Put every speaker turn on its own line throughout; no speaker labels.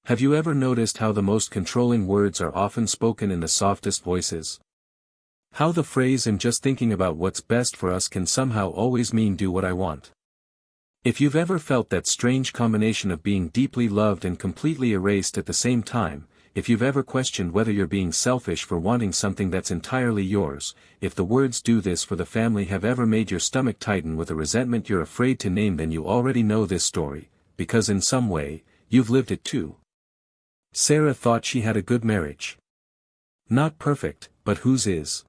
Have you ever noticed how the most controlling words are often spoken in the softest voices? How the phrase "I'm just thinking about what's best for us" can somehow always mean "do what I want." If you've ever felt that strange combination of being deeply loved and completely erased at the same time, if you've ever questioned whether you're being selfish for wanting something that's entirely yours, if the words "do this for the family" have ever made your stomach tighten with a resentment you're afraid to name, then you already know this story, because in some way, you've lived it too. Sarah thought she had a good marriage. Not perfect, but whose is?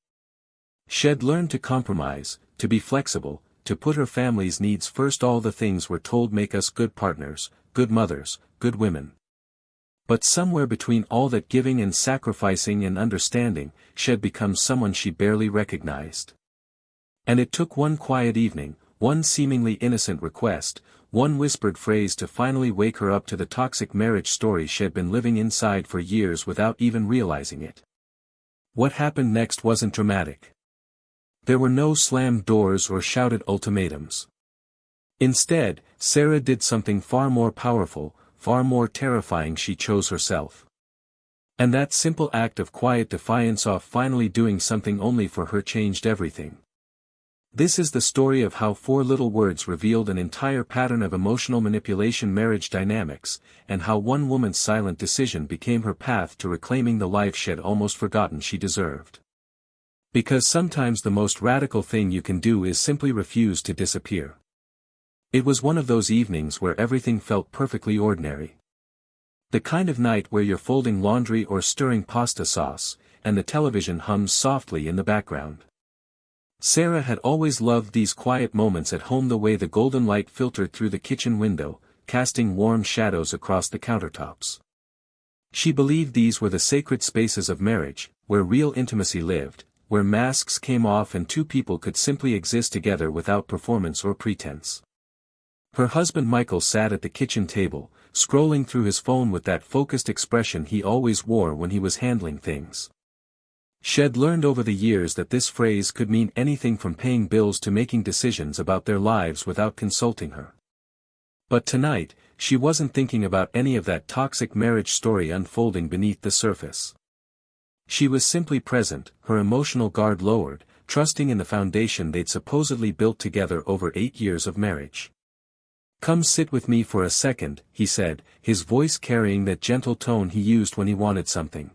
She'd learned to compromise, to be flexible, to put her family's needs first, all the things we're told make us good partners, good mothers, good women. But somewhere between all that giving and sacrificing and understanding, she'd become someone she barely recognized. And it took one quiet evening, one seemingly innocent request, one whispered phrase to finally wake her up to the toxic marriage story she'd been living inside for years without even realizing it. What happened next wasn't dramatic. There were no slammed doors or shouted ultimatums. Instead, Sarah did something far more powerful, far more terrifying. She chose herself. And that simple act of quiet defiance of finally doing something only for her changed everything. This is the story of how 4 little words revealed an entire pattern of emotional manipulation, marriage dynamics, and how one woman's silent decision became her path to reclaiming the life she'd almost forgotten she deserved. Because sometimes the most radical thing you can do is simply refuse to disappear. It was one of those evenings where everything felt perfectly ordinary. The kind of night where you're folding laundry or stirring pasta sauce, and the television hums softly in the background. Sarah had always loved these quiet moments at home, the way the golden light filtered through the kitchen window, casting warm shadows across the countertops. She believed these were the sacred spaces of marriage, where real intimacy lived, where masks came off and 2 people could simply exist together without performance or pretense. Her husband Michael sat at the kitchen table, scrolling through his phone with that focused expression he always wore when he was handling things. She'd learned over the years that this phrase could mean anything from paying bills to making decisions about their lives without consulting her. But tonight, she wasn't thinking about any of that toxic marriage story unfolding beneath the surface. She was simply present, her emotional guard lowered, trusting in the foundation they'd supposedly built together over 8 years of marriage. "Come sit with me for a second," he said, his voice carrying that gentle tone he used when he wanted something.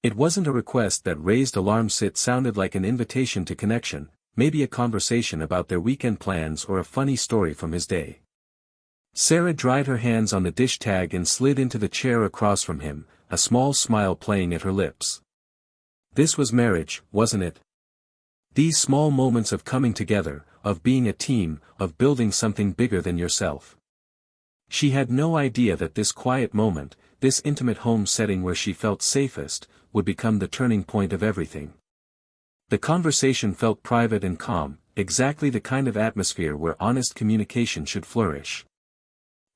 It wasn't a request that raised alarms, it sounded like an invitation to connection, maybe a conversation about their weekend plans or a funny story from his day. Sarah dried her hands on the dish tag and slid into the chair across from him, a small smile playing at her lips. This was marriage, wasn't it? These small moments of coming together, of being a team, of building something bigger than yourself. She had no idea that this quiet moment, this intimate home setting where she felt safest, would become the turning point of everything. The conversation felt private and calm, exactly the kind of atmosphere where honest communication should flourish.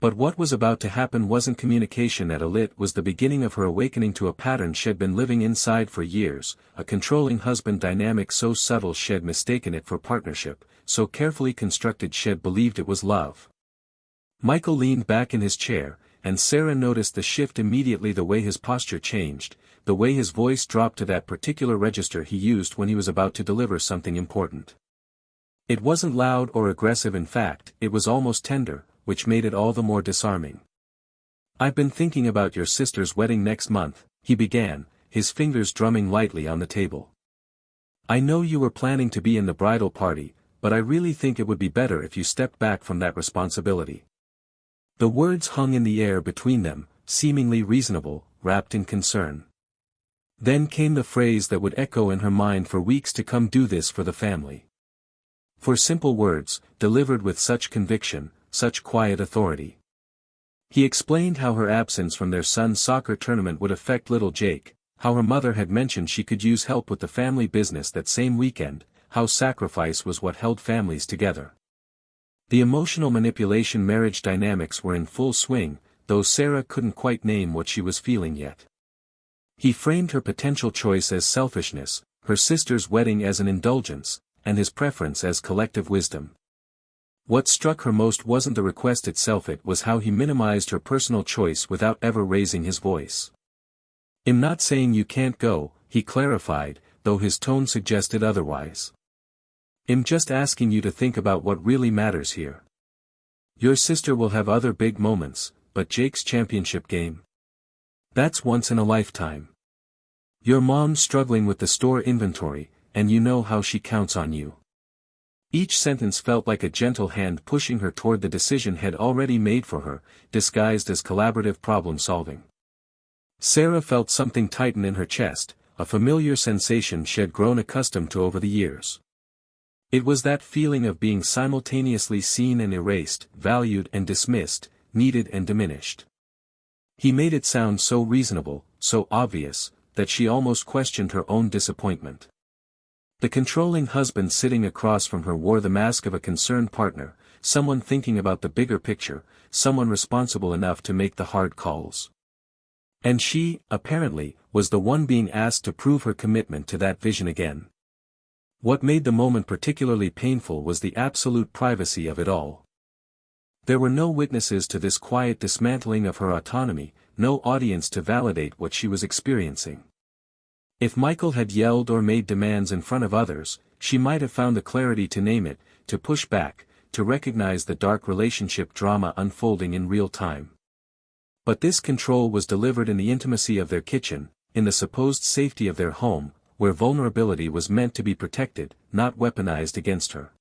But what was about to happen wasn't communication at all, it was the beginning of her awakening to a pattern she'd been living inside for years, a controlling husband dynamic so subtle she'd mistaken it for partnership, so carefully constructed she'd believed it was love. Michael leaned back in his chair, and Sarah noticed the shift immediately, the way his posture changed, the way his voice dropped to that particular register he used when he was about to deliver something important. It wasn't loud or aggressive, in fact, it was almost tender, which made it all the more disarming. "I've been thinking about your sister's wedding next month," he began, his fingers drumming lightly on the table. "I know you were planning to be in the bridal party, but I really think it would be better if you stepped back from that responsibility." The words hung in the air between them, seemingly reasonable, wrapped in concern. Then came the phrase that would echo in her mind for weeks to come: "do this for the family." 4 simple words, delivered with such conviction, such quiet authority. He explained how her absence from their son's soccer tournament would affect little Jake, how her mother had mentioned she could use help with the family business that same weekend, how sacrifice was what held families together. The emotional manipulation marriage dynamics were in full swing, though Sarah couldn't quite name what she was feeling yet. He framed her potential choice as selfishness, her sister's wedding as an indulgence, and his preference as collective wisdom. What struck her most wasn't the request itself, it was how he minimized her personal choice without ever raising his voice. "I'm not saying you can't go," he clarified, though his tone suggested otherwise. "I'm just asking you to think about what really matters here. Your sister will have other big moments, but Jake's championship game? That's once in a lifetime. Your mom's struggling with the store inventory, and you know how she counts on you." Each sentence felt like a gentle hand pushing her toward the decision he'd already made for her, disguised as collaborative problem-solving. Sarah felt something tighten in her chest, a familiar sensation she had grown accustomed to over the years. It was that feeling of being simultaneously seen and erased, valued and dismissed, needed and diminished. He made it sound so reasonable, so obvious, that she almost questioned her own disappointment. The controlling husband sitting across from her wore the mask of a concerned partner, someone thinking about the bigger picture, someone responsible enough to make the hard calls. And she, apparently, was the one being asked to prove her commitment to that vision again. What made the moment particularly painful was the absolute privacy of it all. There were no witnesses to this quiet dismantling of her autonomy, no audience to validate what she was experiencing. If Michael had yelled or made demands in front of others, she might have found the clarity to name it, to push back, to recognize the dark relationship drama unfolding in real time. But this control was delivered in the intimacy of their kitchen, in the supposed safety of their home, where vulnerability was meant to be protected, not weaponized against her.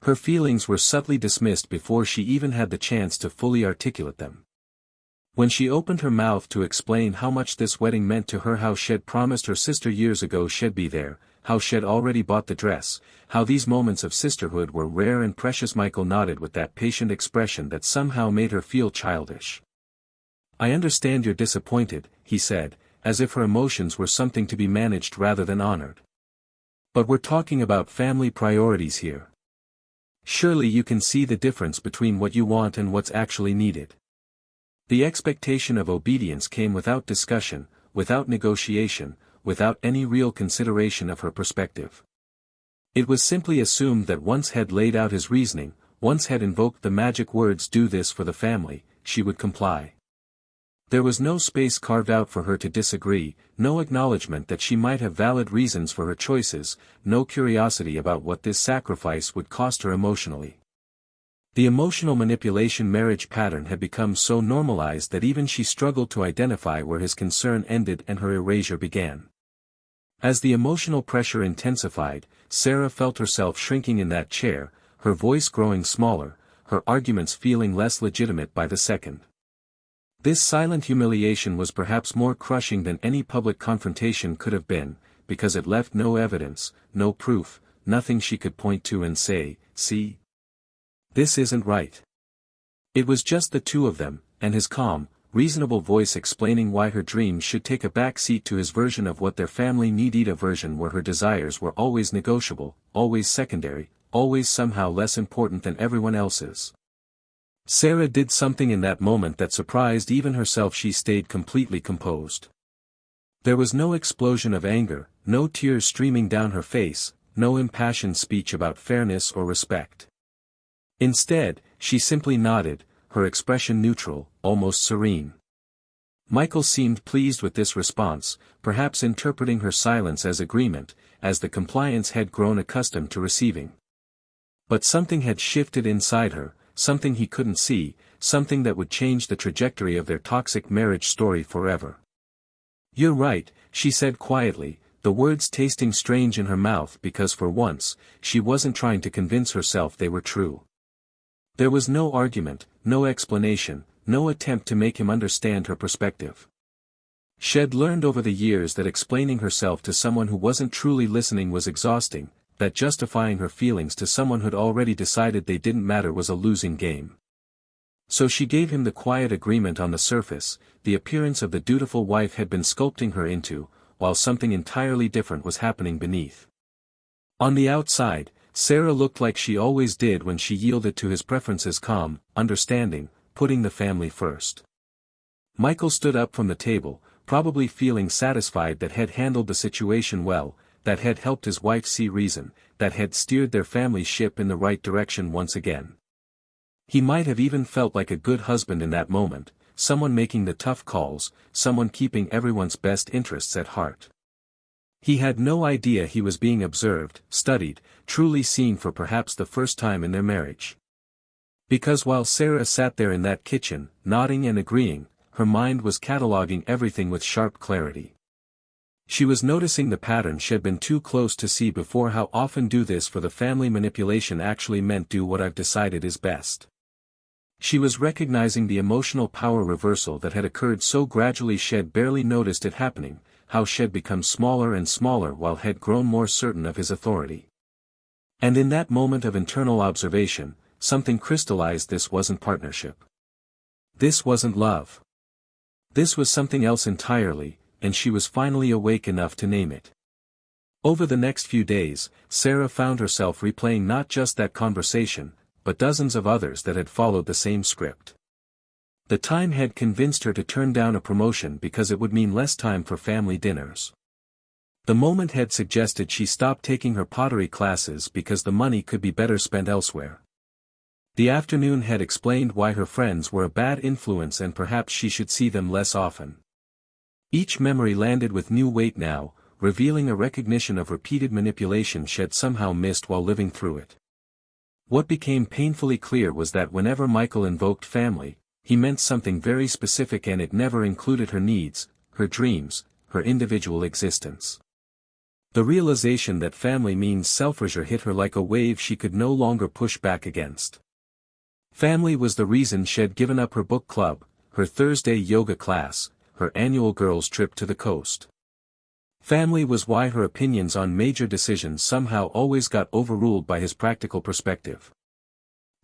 Her feelings were subtly dismissed before she even had the chance to fully articulate them. When she opened her mouth to explain how much this wedding meant to her, how she'd promised her sister years ago she'd be there, how she'd already bought the dress, how these moments of sisterhood were rare and precious, Michael nodded with that patient expression that somehow made her feel childish. "I understand you're disappointed," he said, as if her emotions were something to be managed rather than honored. "But we're talking about family priorities here. Surely you can see the difference between what you want and what's actually needed." The expectation of obedience came without discussion, without negotiation, without any real consideration of her perspective. It was simply assumed that once had laid out his reasoning, once had invoked the magic words "do this for the family," she would comply. There was no space carved out for her to disagree, no acknowledgement that she might have valid reasons for her choices, no curiosity about what this sacrifice would cost her emotionally. The emotional manipulation marriage pattern had become so normalized that even she struggled to identify where his concern ended and her erasure began. As the emotional pressure intensified, Sarah felt herself shrinking in that chair, her voice growing smaller, her arguments feeling less legitimate by the second. This silent humiliation was perhaps more crushing than any public confrontation could have been, because it left no evidence, no proof, nothing she could point to and say, "See? This isn't right." It was just the two of them, and his calm, reasonable voice explaining why her dreams should take a back seat to his version of what their family needed, a version where her desires were always negotiable, always secondary, always somehow less important than everyone else's. Sarah did something in that moment that surprised even herself. She stayed completely composed. There was no explosion of anger, no tears streaming down her face, no impassioned speech about fairness or respect. Instead, she simply nodded, her expression neutral, almost serene. Michael seemed pleased with this response, perhaps interpreting her silence as agreement, as the compliance had grown accustomed to receiving. But something had shifted inside her, something he couldn't see, something that would change the trajectory of their toxic marriage story forever. "You're right," she said quietly, the words tasting strange in her mouth because for once, she wasn't trying to convince herself they were true. There was no argument, no explanation, no attempt to make him understand her perspective. She'd learned over the years that explaining herself to someone who wasn't truly listening was exhausting, that justifying her feelings to someone who'd already decided they didn't matter was a losing game. So she gave him the quiet agreement on the surface, the appearance of the dutiful wife had been sculpting her into, while something entirely different was happening beneath. On the outside, Sarah looked like she always did when she yielded to his preferences, calm, understanding, putting the family first. Michael stood up from the table, probably feeling satisfied that had handled the situation well, that had helped his wife see reason, that had steered their family ship in the right direction once again. He might have even felt like a good husband in that moment, someone making the tough calls, someone keeping everyone's best interests at heart. He had no idea he was being observed, studied, truly seen for perhaps the first time in their marriage. Because while Sarah sat there in that kitchen, nodding and agreeing, her mind was cataloging everything with sharp clarity. She was noticing the pattern she'd been too close to see before. How often do this for the family manipulation actually meant do what I've decided is best. She was recognizing the emotional power reversal that had occurred so gradually she'd barely noticed it happening, how she'd become smaller and smaller while had grown more certain of his authority. And in that moment of internal observation, something crystallized. This wasn't partnership. This wasn't love. This was something else entirely, and she was finally awake enough to name it. Over the next few days, Sarah found herself replaying not just that conversation, but dozens of others that had followed the same script. The time had convinced her to turn down a promotion because it would mean less time for family dinners. The moment had suggested she stop taking her pottery classes because the money could be better spent elsewhere. The afternoon had explained why her friends were a bad influence and perhaps she should see them less often. Each memory landed with new weight now, revealing a recognition of repeated manipulation she'd somehow missed while living through it. What became painfully clear was that whenever Michael invoked family, he meant something very specific, and it never included her needs, her dreams, her individual existence. The realization that family means self-erasure hit her like a wave she could no longer push back against. Family was the reason she'd given up her book club, her Thursday yoga class, her annual girls' trip to the coast. Family was why her opinions on major decisions somehow always got overruled by his practical perspective.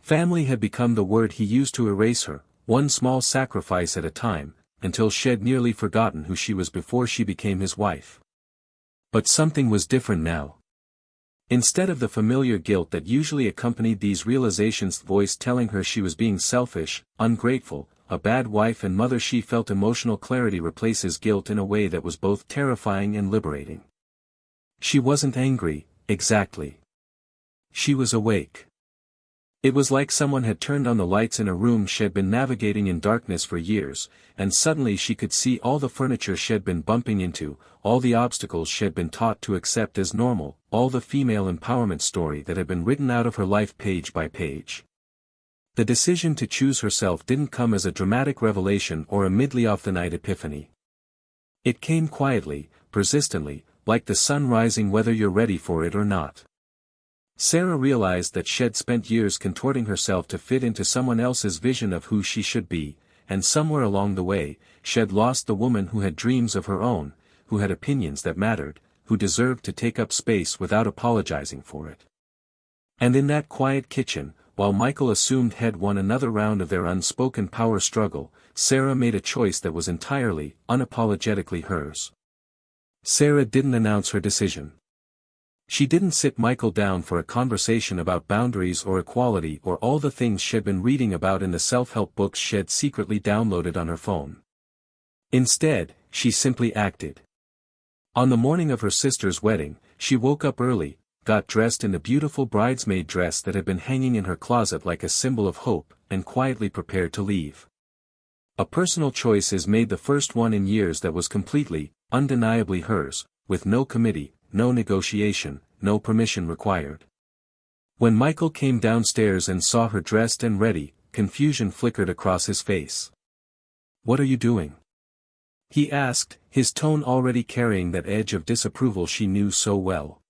Family had become the word he used to erase her, one small sacrifice at a time, until she'd nearly forgotten who she was before she became his wife. But something was different now. Instead of the familiar guilt that usually accompanied these realizations, the voice telling her she was being selfish, ungrateful, a bad wife and mother, she felt emotional clarity replaces guilt in a way that was both terrifying and liberating. She wasn't angry, exactly. She was awake. It was like someone had turned on the lights in a room she'd been navigating in darkness for years, and suddenly she could see all the furniture she'd been bumping into, all the obstacles she'd been taught to accept as normal, all the female empowerment story that had been written out of her life page by page. The decision to choose herself didn't come as a dramatic revelation or a midly-of-the-night epiphany. It came quietly, persistently, like the sun rising whether you're ready for it or not. Sarah realized that she'd spent years contorting herself to fit into someone else's vision of who she should be, and somewhere along the way, she'd lost the woman who had dreams of her own, who had opinions that mattered, who deserved to take up space without apologizing for it. And in that quiet kitchen, while Michael assumed had won another round of their unspoken power struggle, Sarah made a choice that was entirely, unapologetically hers. Sarah didn't announce her decision. She didn't sit Michael down for a conversation about boundaries or equality or all the things she'd been reading about in the self-help books she'd secretly downloaded on her phone. Instead, she simply acted. On the morning of her sister's wedding, she woke up early, got dressed in the beautiful bridesmaid dress that had been hanging in her closet like a symbol of hope, and quietly prepared to leave. A personal choice is made, the first one in years that was completely, undeniably hers, with no committee, no negotiation, no permission required. When Michael came downstairs and saw her dressed and ready, confusion flickered across his face. "What are you doing?" he asked, his tone already carrying that edge of disapproval she knew so well.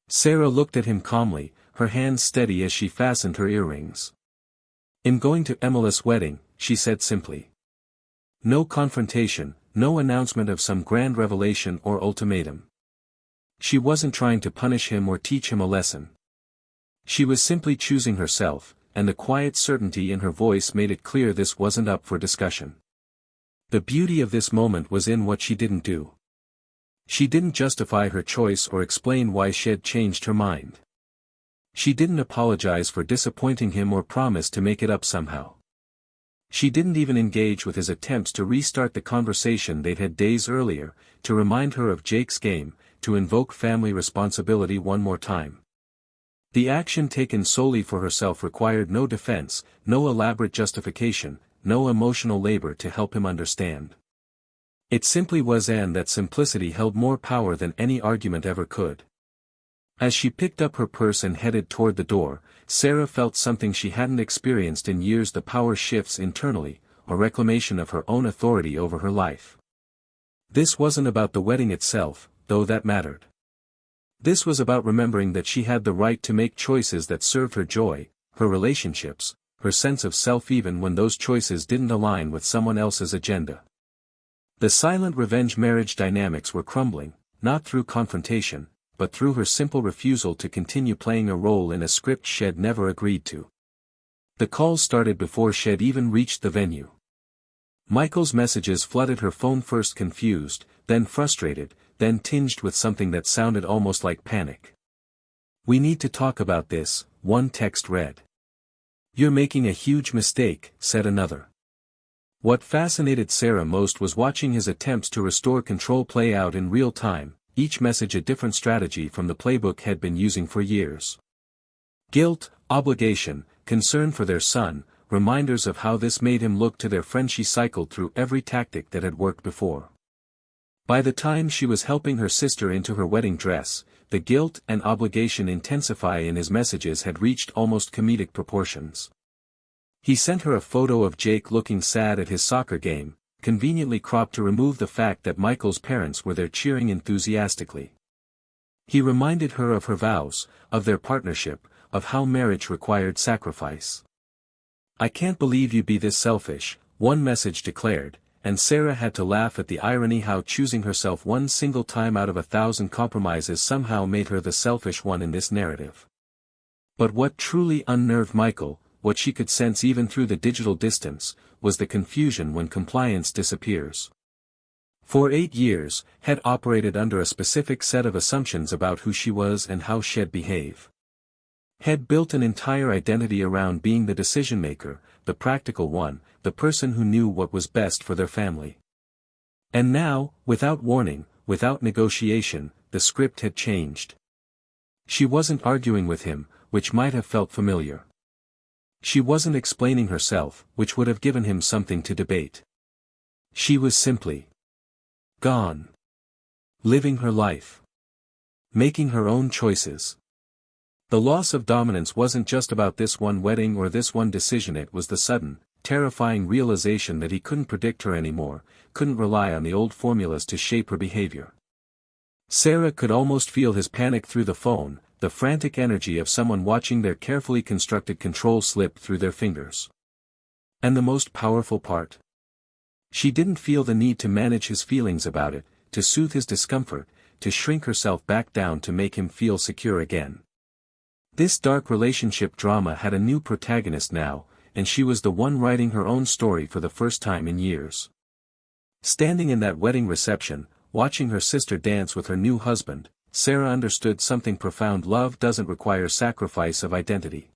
Sarah looked at him calmly, her hands steady as she fastened her earrings. "I'm going to Emily's wedding," she said simply. No confrontation, no announcement of some grand revelation or ultimatum. She wasn't trying to punish him or teach him a lesson. She was simply choosing herself, and the quiet certainty in her voice made it clear this wasn't up for discussion. The beauty of this moment was in what she didn't do. She didn't justify her choice or explain why she'd changed her mind. She didn't apologize for disappointing him or promise to make it up somehow. She didn't even engage with his attempts to restart the conversation they'd had days earlier, to remind her of Jake's game, to invoke family responsibility one more time. The action taken solely for herself required no defense, no elaborate justification, no emotional labor to help him understand. It simply was, and that simplicity held more power than any argument ever could. As she picked up her purse and headed toward the door, Sarah felt something she hadn't experienced in years: the power shifts internally, a reclamation of her own authority over her life. This wasn't about the wedding itself, though that mattered. This was about remembering that she had the right to make choices that served her joy, her relationships, her sense of self, even when those choices didn't align with someone else's agenda. The silent revenge marriage dynamics were crumbling, not through confrontation, but through her simple refusal to continue playing a role in a script she'd never agreed to. The calls started before she'd even reached the venue. Michael's messages flooded her phone, first confused, then frustrated, then tinged with something that sounded almost like panic. "We need to talk about this," one text read. "You're making a huge mistake," said another. What fascinated Sarah most was watching his attempts to restore control play out in real time, each message a different strategy from the playbook he'd been using for years. Guilt, obligation, concern for their son, reminders of how this made him look to their friend. She cycled through every tactic that had worked before. By the time she was helping her sister into her wedding dress, the guilt and obligation intensify in his messages had reached almost comedic proportions. He sent her a photo of Jake looking sad at his soccer game, conveniently cropped to remove the fact that Michael's parents were there cheering enthusiastically. He reminded her of her vows, of their partnership, of how marriage required sacrifice. "I can't believe you'd be this selfish," one message declared, and Sarah had to laugh at the irony: how choosing herself one single time out of 1,000 compromises somehow made her the selfish one in this narrative. But what truly unnerved Michael, what she could sense even through the digital distance, was the confusion when compliance disappears. For 8 years, had operated under a specific set of assumptions about who she was and how she'd behave. Had built an entire identity around being the decision-maker, the practical one, the person who knew what was best for their family. And now, without warning, without negotiation, the script had changed. She wasn't arguing with him, which might have felt familiar. She wasn't explaining herself, which would have given him something to debate. She was simply gone. Living her life. Making her own choices. The loss of dominance wasn't just about this one wedding or this one decision. It was the sudden, terrifying realization that he couldn't predict her anymore, couldn't rely on the old formulas to shape her behavior. Sarah could almost feel his panic through the phone, the frantic energy of someone watching their carefully constructed control slip through their fingers. And the most powerful part? She didn't feel the need to manage his feelings about it, to soothe his discomfort, to shrink herself back down to make him feel secure again. This dark relationship drama had a new protagonist now, and she was the one writing her own story for the first time in years. Standing in that wedding reception, watching her sister dance with her new husband, Sarah understood something profound. Love doesn't require sacrifice of identity.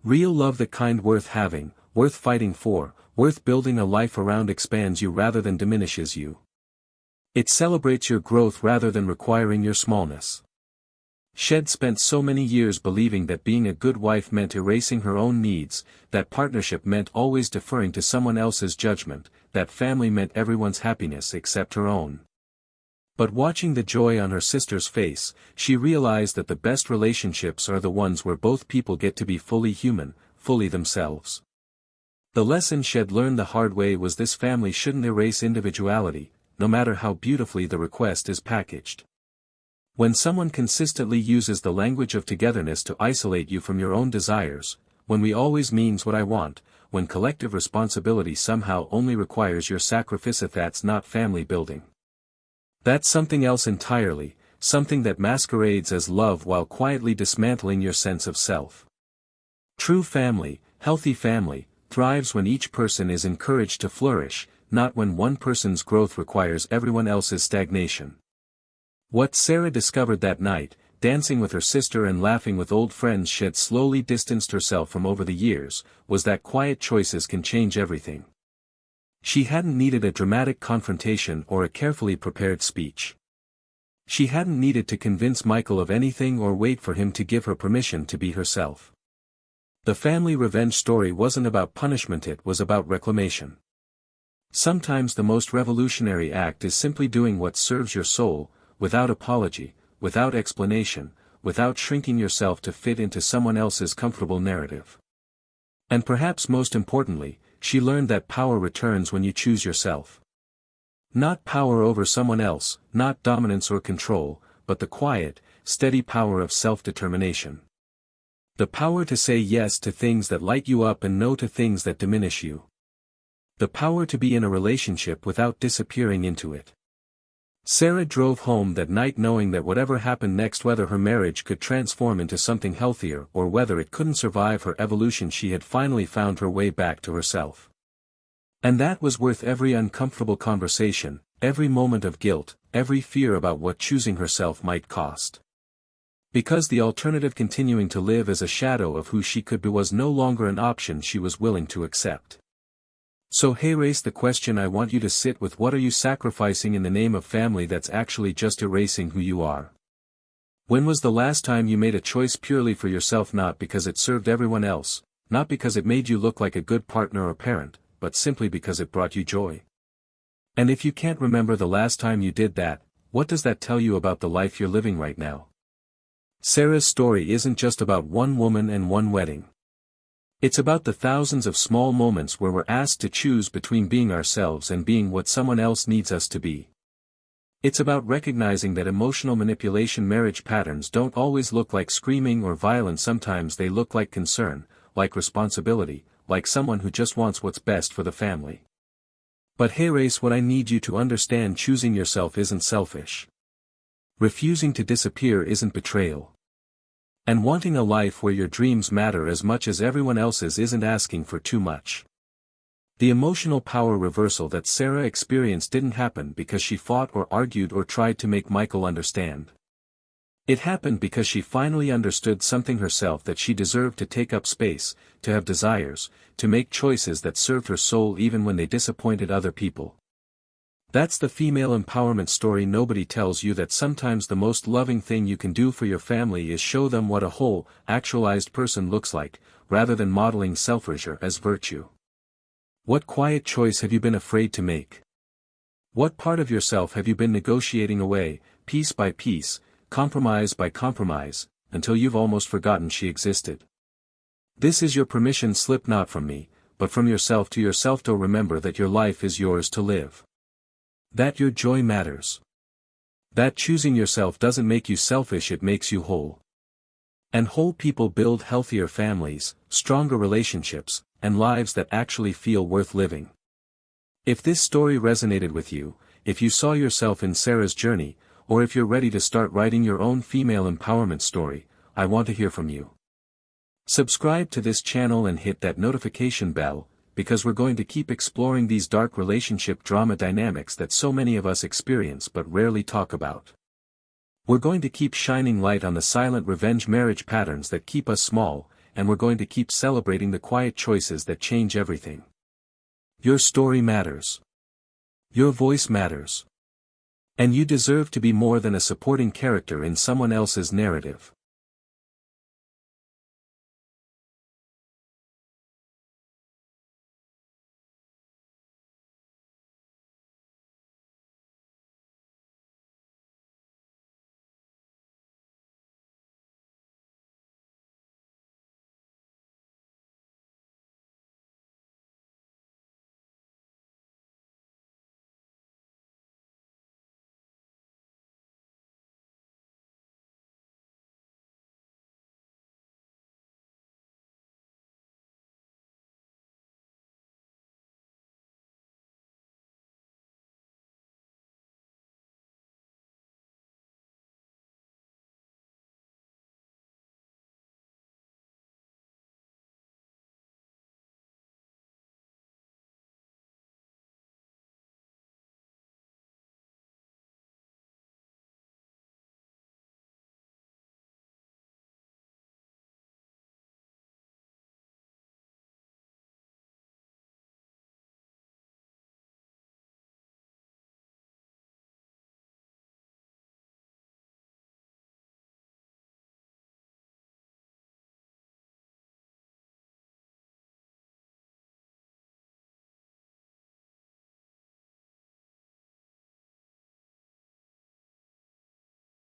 Real love, the kind worth having, worth fighting for, worth building a life around, expands you rather than diminishes you. It celebrates your growth rather than requiring your smallness. She'd spent so many years believing that being a good wife meant erasing her own needs, that partnership meant always deferring to someone else's judgment, that family meant everyone's happiness except her own. But watching the joy on her sister's face, she realized that the best relationships are the ones where both people get to be fully human, fully themselves. The lesson she'd learned the hard way was this: family shouldn't erase individuality, no matter how beautifully the request is packaged. When someone consistently uses the language of togetherness to isolate you from your own desires, when we always means what I want, when collective responsibility somehow only requires your sacrifice, that's not family building. That's something else entirely, something that masquerades as love while quietly dismantling your sense of self. True family, healthy family, thrives when each person is encouraged to flourish, not when one person's growth requires everyone else's stagnation. What Sarah discovered that night, dancing with her sister and laughing with old friends she'd slowly distanced herself from over the years, was that quiet choices can change everything. She hadn't needed a dramatic confrontation or a carefully prepared speech. She hadn't needed to convince Michael of anything or wait for him to give her permission to be herself. The family revenge story wasn't about punishment, it was about reclamation. Sometimes the most revolutionary act is simply doing what serves your soul, without apology, without explanation, without shrinking yourself to fit into someone else's comfortable narrative. And perhaps most importantly, she learned that power returns when you choose yourself. Not power over someone else, not dominance or control, but the quiet, steady power of self-determination. The power to say yes to things that light you up and no to things that diminish you. The power to be in a relationship without disappearing into it. Sarah drove home that night knowing that whatever happened next, whether her marriage could transform into something healthier or whether it couldn't survive her evolution, she had finally found her way back to herself. And that was worth every uncomfortable conversation, every moment of guilt, every fear about what choosing herself might cost. Because the alternative, continuing to live as a shadow of who she could be, was no longer an option she was willing to accept. So erase the question I want you to sit with: what are you sacrificing in the name of family that's actually just erasing who you are? When was the last time you made a choice purely for yourself, not because it served everyone else, not because it made you look like a good partner or parent, but simply because it brought you joy? And if you can't remember the last time you did that, what does that tell you about the life you're living right now? Sarah's story isn't just about one woman and one wedding. It's about the thousands of small moments where we're asked to choose between being ourselves and being what someone else needs us to be. It's about recognizing that emotional manipulation marriage patterns don't always look like screaming or violence. Sometimes they look like concern, like responsibility, like someone who just wants what's best for the family. But erase what I need you to understand: choosing yourself isn't selfish. Refusing to disappear isn't betrayal. And wanting a life where your dreams matter as much as everyone else's isn't asking for too much. The emotional power reversal that Sarah experienced didn't happen because she fought or argued or tried to make Michael understand. It happened because she finally understood something herself: that she deserved to take up space, to have desires, to make choices that served her soul even when they disappointed other people. That's the female empowerment story nobody tells you: that sometimes the most loving thing you can do for your family is show them what a whole, actualized person looks like, rather than modeling self-erasure as virtue. What quiet choice have you been afraid to make? What part of yourself have you been negotiating away, piece by piece, compromise by compromise, until you've almost forgotten she existed? This is your permission slip, not from me, but from yourself to yourself. To remember that your life is yours to live. That your joy matters. That choosing yourself doesn't make you selfish, it makes you whole. And whole people build healthier families, stronger relationships, and lives that actually feel worth living. If this story resonated with you, if you saw yourself in Sarah's journey, or if you're ready to start writing your own female empowerment story, I want to hear from you. Subscribe to this channel and hit that notification bell, because we're going to keep exploring these dark relationship drama dynamics that so many of us experience but rarely talk about. We're going to keep shining light on the silent revenge marriage patterns that keep us small, and we're going to keep celebrating the quiet choices that change everything. Your story matters. Your voice matters. And you deserve to be more than a supporting character in someone else's narrative.